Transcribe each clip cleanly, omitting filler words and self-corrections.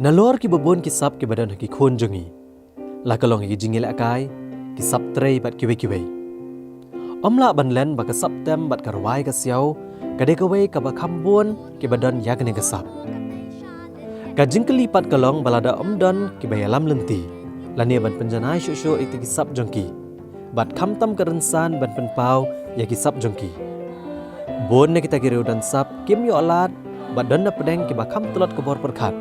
Nalor ki babon ki sap ki badan ki khon jongi. La kalong ki jingil akai ki sap trei bat ki we. Omla ban len ba ka sap tem bat karwai ka siau ka de ka we ka ba khambon ki badan ya ka sap. Ka jingkeli pat kalong balada omdon ki bayalam lenti. La ne ban penjanai shu itu ki sap jongki. Bat kham tam ka rensan ban penpau ya ki sap jongki. Bon ne kita ki dan sap kim yo alat bat don na pedeng ki ba kham telot ka bor perkhat.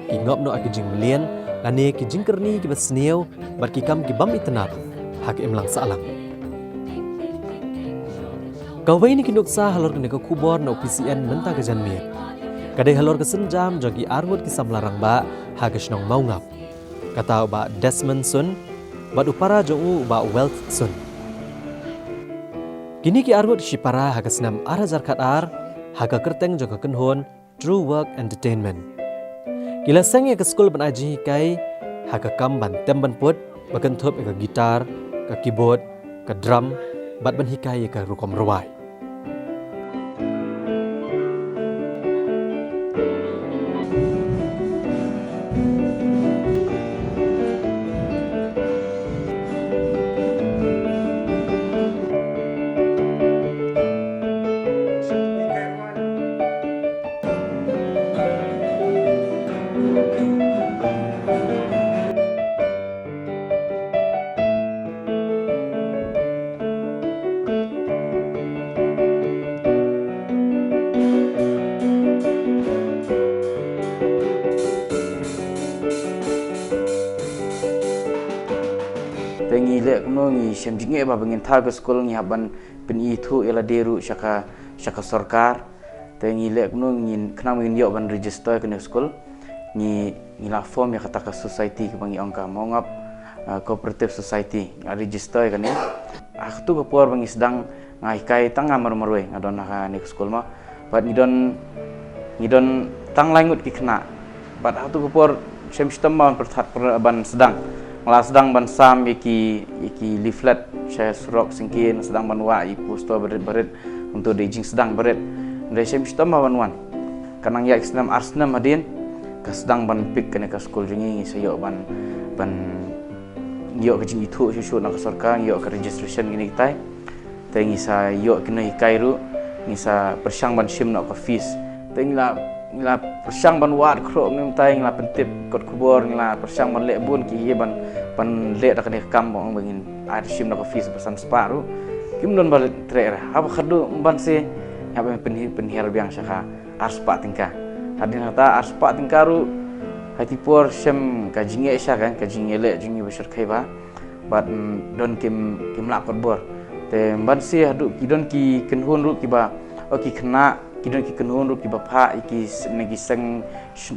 Ki ngop no aki jing melian lane ki jing kerni ki basnieu bar ki kam ki bam itnat hak imlang salang kawai ni ki nuksa halor ki ka kubor no PCN menta ka janmir kadai halor ka senjam jogi armut ki samlarang ba hak snong maungap kata ba Desmond Sun ba upara jongu ba Wealth Sun kini ki armut shipara hak snam arajar khatar hak kerteng joga kenhon True Work Entertainment. Kila sang ke skul ban aji kai haka kam ban tem ban put bakan thop ka gitar ka keyboard ka drum bat ban hikai ka rukom rawai Tengi le kuno ngi sem jinge ba bengin thar ke skul ngi haban pen I thu ela deru shaka sarkar tengi le kuno ngi khna ngin yo ban register ke skul ngi la form ya kata ka society ke bangi angka mongap cooperative society register ke ni tu ke por bangi sedang ngai kai tanga marmarwe ngadon ha ni skul ma bat ngidon tang langut ki khna bat tu ke por sem sistem ban perthat ban sedang Malah sedang ban sam iki leaflet saya surok singkin sedang ban wa I poster berit untuk dijing sedang berit dari sem sistem ban wan kanang ya Islam Arsenal hadin ka sedang ban pik kena ka skul jingi sayo ban yo ka jing itu susu nak sarkar yo ka registration gini tai tengi sa yo kena ikairu ni sa persyang ban sim nak ka fees tengi la persyang ban wat kro ngem tai ngla pentip kot kubor ngla persyang ban lek bun ki ban lek dak ne kam bang bangin ar sim nak fees pesan separu kim don bal tre apa khadu ban se ya ben penhir biang syaka arspa tingka hadin kata arspa tingkaru hati por sem kajinge sya kan kajinge lek jingi besar kai ba bat don kim la kot bor te ban se hadu kidon ki kenhun ru ki ba oki kena kidon ki kenhun ru ki bapa iki nagi seng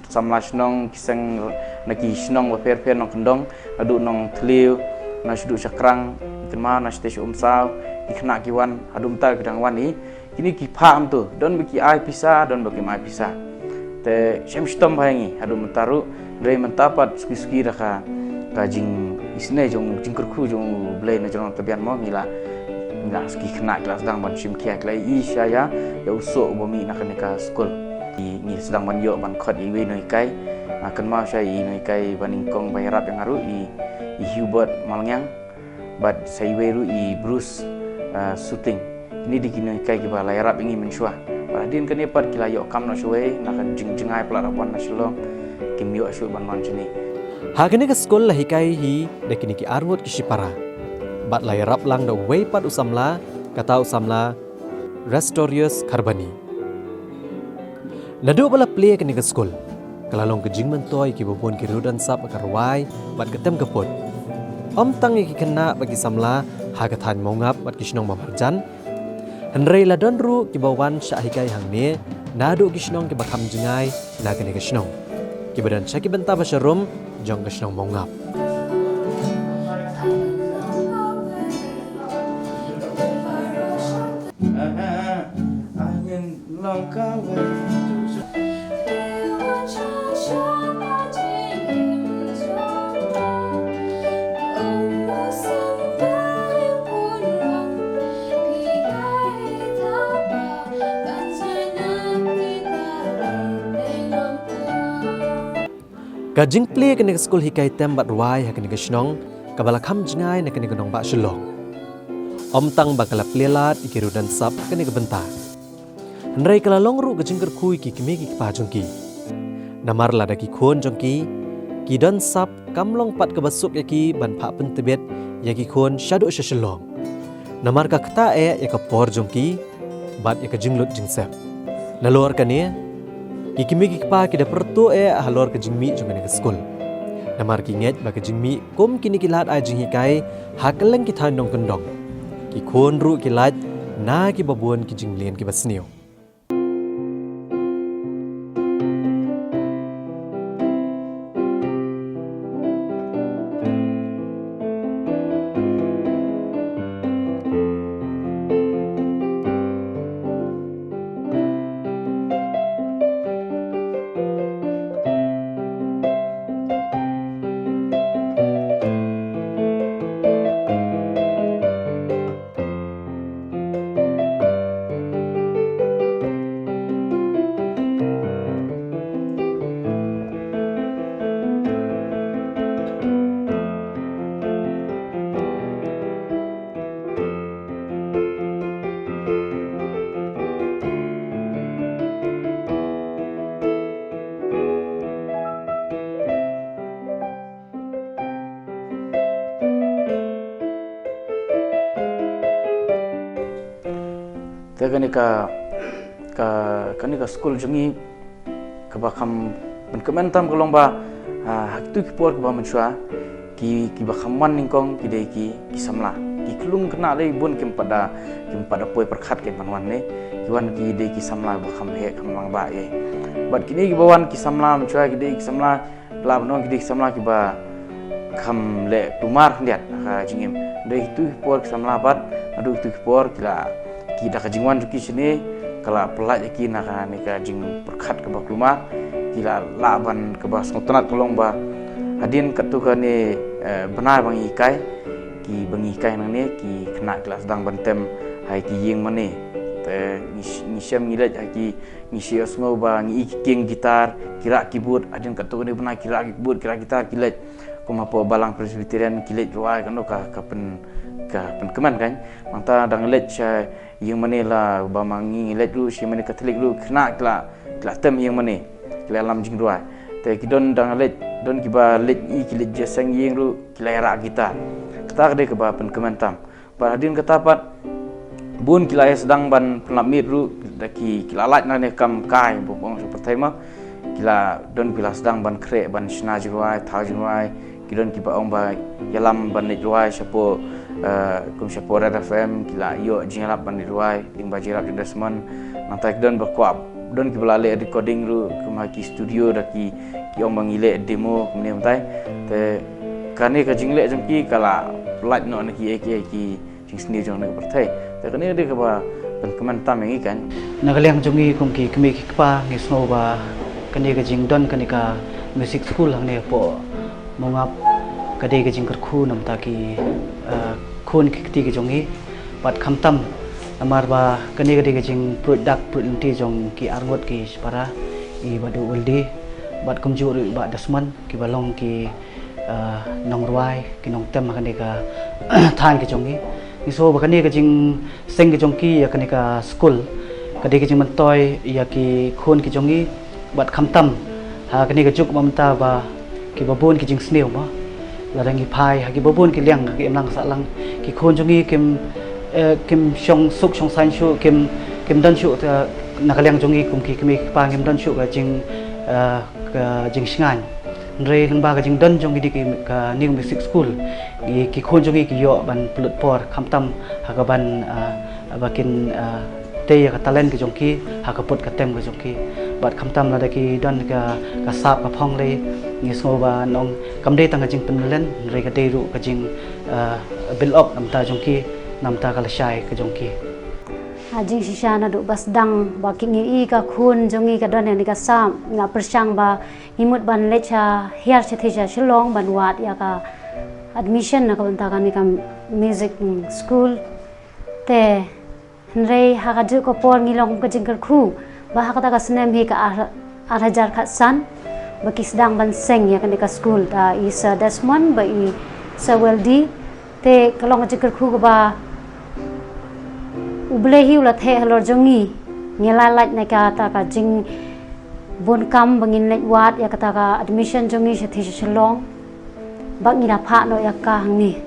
samla snong kiseng nagi snong wa per nong kendong adu nong tliu na shudu sakrang kenma na stage umsau ikna kiwan adu mta gedang wani kini ki pham tu don biki ai pisa don baki mai pisa te sem stom bhayangi adu mtaru dre mentapat suki raka kajing isne jong jingkurku jong blai na jong tabian mo ngila ski kena kelas sedang ban sim kia kelai I saya ya usuk bumi nak kena skul ni sedang ban yo ban khot I we noi kai akan mau saya I noi kai ban ingkong bayarap yang aru I Hubert Malangyang bat saya we ru I Bruce shooting ini di noi kai ki ba layarap ingi mensua badin kan epat kila yo kam no suwe nak jengai pelarapan nasional kim yo asu ban man sini hagene ka skol la hikai hi dekini ki armut ki shipara bat layarap lang da weipat usamla kata usamla Restorius Karbani nadu bala play ke ni ke skul kalalong ke jing mentoi ki bobon ki rudan sap karwai bat ketem kepot om tang ki kena bagi samla hagathan mongap bat kisnong mamperjan henrei la donru ki bawan sya hikai hang ne nadu kisnong ki bakham jengai na ke ni kisnong ki badan syaki benta basharum jong kisnong mongap Kajing play kan ke school hikai tem bat ruai ha kan ke snong kabala kham jingai na kan ke nong ba shlong. Om tang bakala plelat ikiru dan sap kan ke bentar. Nrai kala long ru kajing ker kui ki kimi ki pa jongki. Namar la da ki khon jongki ki dan sap kam long pat ke basuk yaki ban pha pen tebet yaki khon shadu shalong. Namar ka kta ya ka por jongki bat ya ka jinglut jingsep. Nalor kania ki kimi ki pa ki da pertu halor ka jingmi jongane ke school. Namar ki nget ba ka jingmi kom kini ki lat a jing hikai hakaleng ki than dong kendong. Ki khon ru ki lat na ki babon ki jinglen ki basneo. Kani ka school jungi ka ba kham ben kementam kolong ba hak tu ki por ba menchua ki ba khaman ningkong ki dei ki samla ki klung kena le bun kim pada poi perkhat ke manwan ne ki wan ki dei ki samla ba kham he kham lang ba ye bat kini ki bawan ki samla menchua ki dei ki samla la no ki dei samla ki ba kham le tumar ndiat ha jingim dei tu por ki samla bat adu tu ki por kila ki dah kajingwan juki sini kala pelat ki nak ni ka jing perkhat ke bakluma kila laban ke bas ngotonat kolong ba adin katu ka ni benar bang ikai ki bang ikai nang ni ki kena kelas sedang bentem hai ki ying mane te ni syam ngilat ki ni sios ngau ba ngi king gitar kira keyboard adin katu ni benar kira keyboard kira gitar kilat kuma po balang presbyterian kilat ruai kan ka penkeman kan manta dang let yang mana lah bamangi let lu si mana katolik lu kena kela tem yang mana kela alam jing dua te kidon dang let don kiba let i kilet jasang yang lu kela era kita kata de ke ba penkeman tam paradin kata pat bun kila sedang ban pelamir lu daki kila lat na ne kam kai bong seperti mah kila don kila sedang ban krek ban sna jruai thau jruai kidon kiba ong ba yalam ban net jruai sapo kum syapora FM kila yo jingalap ban diruai ling bajirap di desmon nantai don berkuap don ki belale recording ru kemaki studio daki ki ong mangile demo kemudian tai te kani ka jingle jengki kala plat no neki ki jing seni jong nak pertai te kani de ka ba pen kementam yang ikan nagaleng jongi kum ki kemi ki pa ngi snow ba kani ka jing don kani ka music school hang ne po mongap kadai ke jingkar khu nam ta ki khun ki ki jongi pat khamtam amar ba kani kadai ke jing product product jong ki arngot ki para I badu uldi bat kumjur ba dasman ki balong ki nong ruai ki nong tem kani ka than ki jongi ni so ba kani ke jing seng ki jongki ya kani ka school kadai ke jing mentoy ya ki khun ki jongi bat khamtam ha kani ka juk mamta ba ki babun ki jing sneu ma ladang ipai hagi babun ki liang ki emlang salang ki khon jongi kim shong suk shong san shu kim dan shu nakaliang jongi kum ki kemi pa kim dan shu ka jing singan re leng ba ka jing dan jongi di ka new music school ki khon jongi ki yo ban pulut por khamtam haga ban bakin te ya ka talent ki jongki haga put ka tem ka jongki bat khamtam la ki dan ka sap ka phong le ni so ba nong kamde tang jing penlen re ka deru ka jing build up namta jongki namta ka lashai ka jongki jing sishana du bas dang ba kingi I ka khun jongi ka don ni ka sam nga persang ba himut ban lecha hiar chetheja shilong ban wat ya ka admission na ka banta ka ni ka music school te Nrei hakaju ko por ngilong ka jingkar khu ba hakata ka snem hi ka 8000 khat san bagi sedang ban seng ya kan dekat school da isa Desmond ba i Saweldi te kalong jikar khu ba uble hi ulat he halor jongi ngelai na ka ta ka jing bon kam bangin let wat ya kata ka admission jongi sethi shalong bang ina pha no ya ka hangni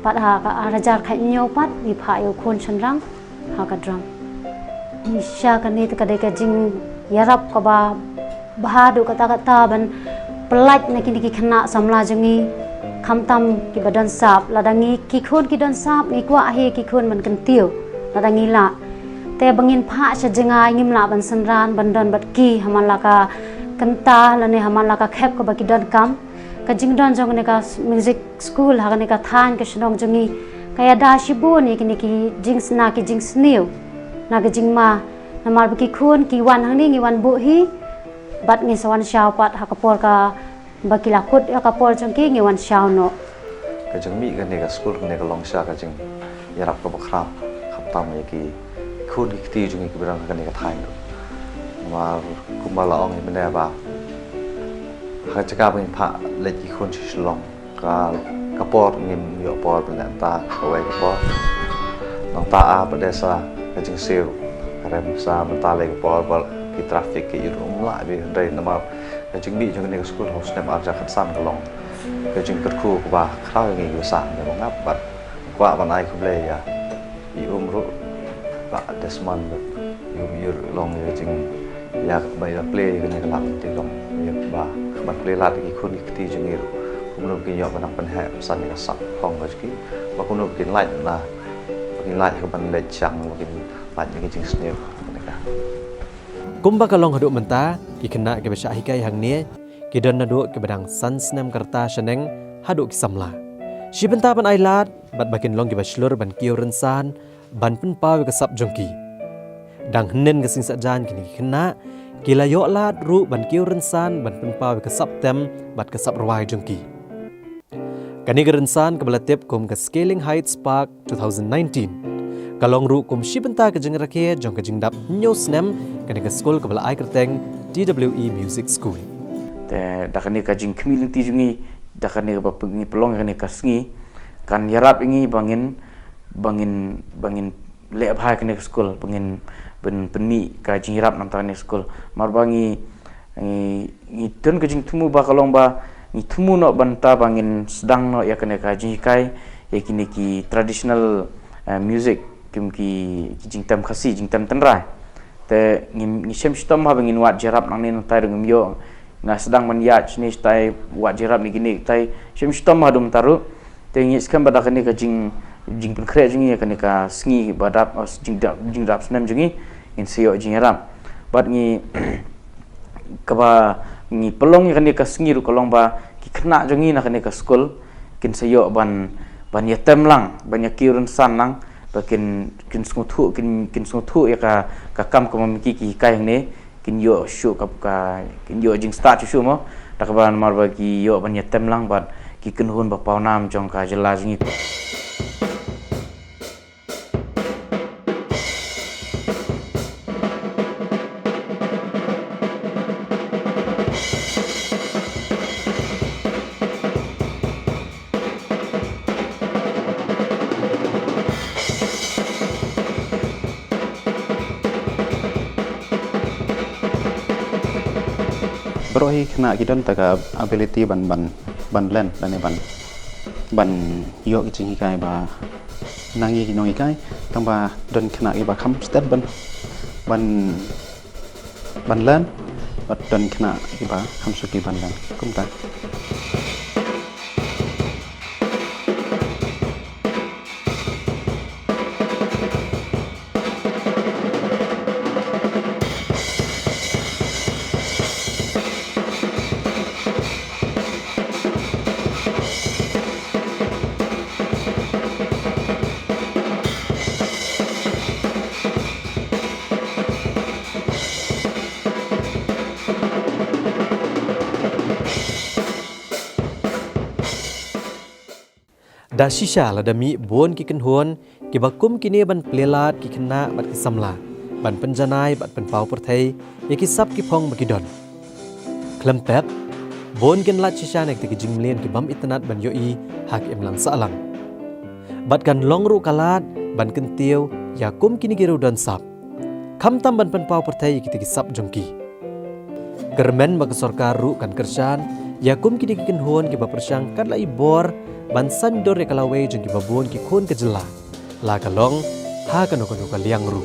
pat ha ka arajar khai nyo pat ni pha yo khon chanrang ha ka drum ni sha ka ni ta ka de ka jing yarap ka ba bahadu kata-kata ban pelat na kini ki khana samla jongi khamtam ki badan sap ladangi ki khon ki don sap ni kwa he ki khon man kan tiu ladangi la te bangin pha cha jenga ngim la ban sanran ban don bat ki hamala ka kanta lane hamala ka khep ka ba ki don kam ka jing don jong ne ka music school ha ne ka than ka shnong jongi kaya da shibu ni kini ki jing sna ki jing sniu na ka jing ma na mar ki khon ki wan hang ni ngi wan bu hi bat ngi sawan shaw pat hakapor ka bakila kut hakapor jongki ngi wan shaw no ka jeng mi kan ne ka school kan ne ka long sha ka jeng yarap ka bakram khap tam ye ki khun ki ti jeng ki berang kan ne ka thai no ma kumala ong ni ne ba ha chaka bin pha le ki khun chi long ka por ngim yo por ben ta ka wai ka por nong ta a ba de sa ka jeng sel rem sa ba ta le ka por ki traffic ki rum la bi dai na ma ka jing bi jong ne school house nem ar ja khat san ka long ka jing kat khu ba khrau ngi yu sa ne ngap bat kwa ban ai khu le ya i ru ba desman yu long ye jing ya ba ya play ka ne ka la ti long ye ba ban play la ki khu ni ti jing ru kum no ki yo ba nak ban ha san ne ka sa khong ka ki ba kum no kin lai na kin lai ka ban le chang ba kin ban ni jing sne ne ka Kumba kalong haduk menta ki kena ke besha hikai hang ni ki don naduk ke bedang sans nem kerta sheneng haduk ki samla shi benta ban ai lat bat bakin long ki bachelor ban kiu rensan ban pen paw ke sap jongki dang hnen ke sing sajan kini kena ki la yo lat ru ban kiu rensan ban pen paw ke sap tem bat ke sap rawai jongki kani ke rensan ke belatip kum ke Scaling Heights Park 2019 kalong ru kum shibenta ke jeng rakhe jong ke jing dap news nem kani ke school ke bala ai kerteng TWE Music School te dakani ka jing kmiling ti jungi dakani ba pengi pelong kani ka sngi kan yarap ingi bangin le bhai kani school bangin ben peni ka jing yarap nam tani school mar bangi ngi ton ka jing tumu ba kalong ba ni tumu no banta bangin sedang no ya kani ka jing kai yakini ki traditional music kim ki jing tam khasi jing tam tanrai te ngi sem stom ha bangin wat jarap nang ni tai rung yo nga sedang man ya chni tai wat jarap ni gini tai sem stom ha dum taru te ngi skam bada kani ka jing pen kre jing ya kani ka sngi badap jing dap snem jingi in sio jing ram bat ngi ka ba ngi pelong kani ka sngi ru kolong ba ki khna jingi na kani ka school kin sio ban ya tem lang ban ya kiurun san lang kin sungthu ya ka kam ko mami ki kai ne kin yo shu ka kin yo jing start shu mo takban mar ba ki yo ban ya tem lang bat ki kin hun ba pau nam jong ka jela jingi bro hi khna ki don taka ability ban len dan ban yo ki ching kai ba nang yi nong kai tang ba don khna ki ba kham step ban len bat don khna ki ba kham su ki ban len kum ta da shisha la da mi bon ki kan huan ki bakum kini ban plelat ki khna bat ki samla ban panjanai bat pan pau per thai ye ki sap ki phong ba ki don Klempet, bon gen lat shisha nek tiki jingmlien ki bam internet ban yoi hak emlang salang. Bat kan longru kalat ban kentiu ya kum kini giru dan sap. Kam tam ban penpau pertai ki tiki sap jongki. Kermen bag sorkar ru kan kersan ya kum kini ken hon ki ba persang kan lai bor ban sandor ya kalawe jongki babon ki khon ke jela. La kalong ha kan ko liang ru.